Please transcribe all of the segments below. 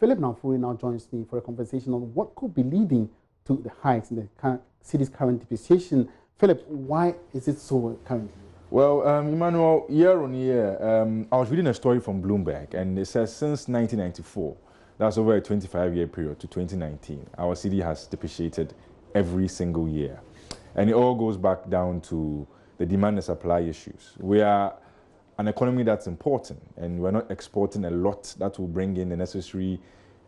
Philip Namfuri now joins me for a conversation on what could be leading to the hikes in the city's current depreciation. Philip, why is it so currently? Well, Emmanuel, year on year, I was reading a story from Bloomberg, and it says since 1994, that's over a 25-year period to 2019, our city has depreciated every single year. And it all goes back down to the demand and supply issues. We are an economy that's important, and we're not exporting a lot that will bring in the necessary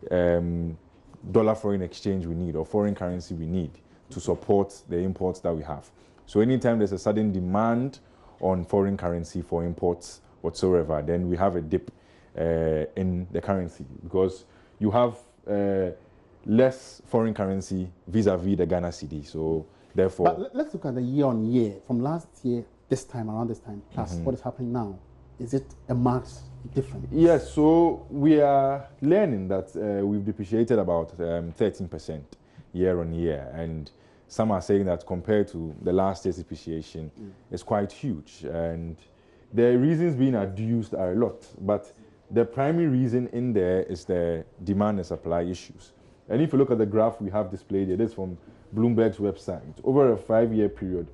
dollar foreign exchange we need or foreign currency we need to support the imports that we have. So anytime there's a sudden demand on foreign currency for imports whatsoever, then we have a dip in the currency because you have less foreign currency vis-a-vis the Ghana cedi. So therefore, but let's look at the year on year from last year, around this time, plus what is happening now. Is it a marked difference? Yes. So we are learning that we've depreciated about 13% year on year, and some are saying that compared to the last year's depreciation, it's quite huge. And the reasons being adduced are a lot, but the primary reason in there is the demand and supply issues. And if you look at the graph we have displayed, it is from Bloomberg's website. Over a 5-year period,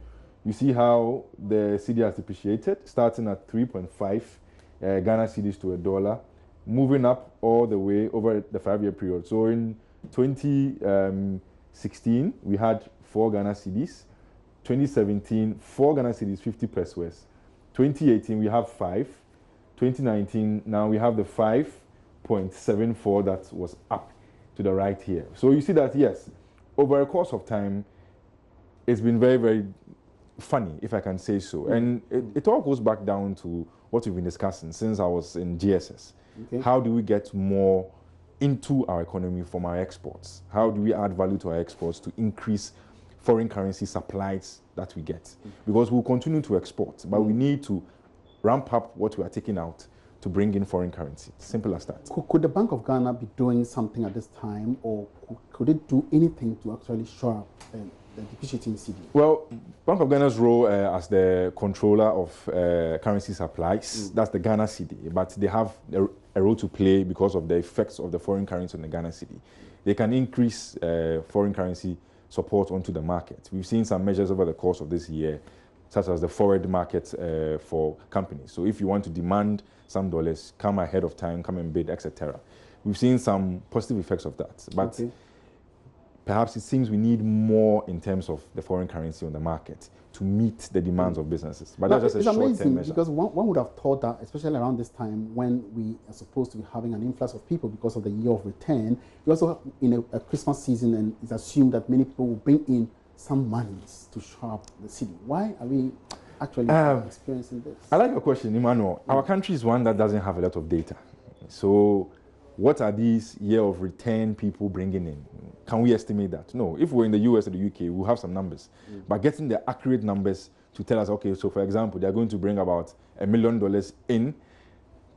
you see how the cedi has depreciated, starting at 3.5 Ghana cedis to a dollar, moving up all the way over the 5-year period. So in 2016, we had 4 Ghana cedis. 2017, 4 Ghana cedis, 50 pesos. 2018, we have 5. 2019, now we have the 5.74 that was up to the right here. So you see that, yes, over a course of time, it's been very, very funny, if I can say so. And it all goes back down to what we've been discussing since I was in GSS. Okay. How do we get more into our economy from our exports? How do we add value to our exports to increase foreign currency supplies that we get? Because we'll continue to export, but we need to ramp up what we are taking out to bring in foreign currency. Simple as that. Could the Bank of Ghana be doing something at this time, or could it do anything to actually shore up the depreciating cedi? Well, Bank of Ghana's role as the controller of currency supplies, that's the Ghana cedi, but they have a role to play because of the effects of the foreign currency on the Ghana cedi. They can increase foreign currency support onto the market. We've seen some measures over the course of this year, such as the forward market for companies. So if you want to demand some dollars, come ahead of time, come and bid, etc. We've seen some positive effects of that, but perhaps it seems we need more in terms of the foreign currency on the market to meet the demands of businesses. But that's just a short-term measure. Because one would have thought that, especially around this time when we are supposed to be having an influx of people because of the year of return, we also in a Christmas season, and it's assumed that many people will bring in some monies to shore up the city. Why are we actually experiencing this? I like your question, Emmanuel. Our country is one that doesn't have a lot of data. So what are these year of return people bringing in? Can we estimate that? No. If we're in the US or the UK, we'll have some numbers. But getting the accurate numbers to tell us, okay, so for example, they're going to bring about $1 million in,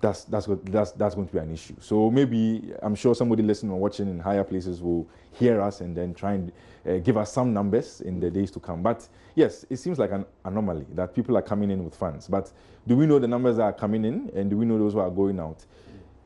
that's going to be an issue. So maybe, I'm sure somebody listening or watching in higher places will hear us and then try and give us some numbers in the days to come. But yes, it seems like an anomaly that people are coming in with funds. But do we know the numbers that are coming in, and do we know those who are going out?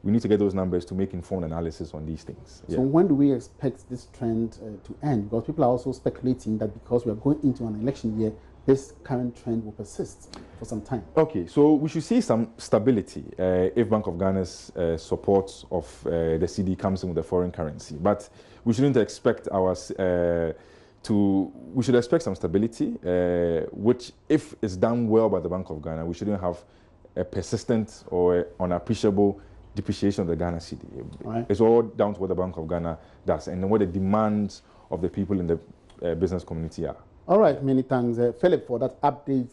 We need to get those numbers to make informed analysis on these things. So when do we expect this trend to end? Because people are also speculating that because we are going into an election year, this current trend will persist for some time. Okay, so we should see some stability if Bank of Ghana's support of the cedi comes in with the foreign currency. But we shouldn't expect we should expect some stability, which if it's done well by the Bank of Ghana, we shouldn't have a persistent or unappreciable depreciation of the Ghana cedi. Right. It's all down to what the Bank of Ghana does and what the demands of the people in the business community are. All right, many thanks, Philip, for that update.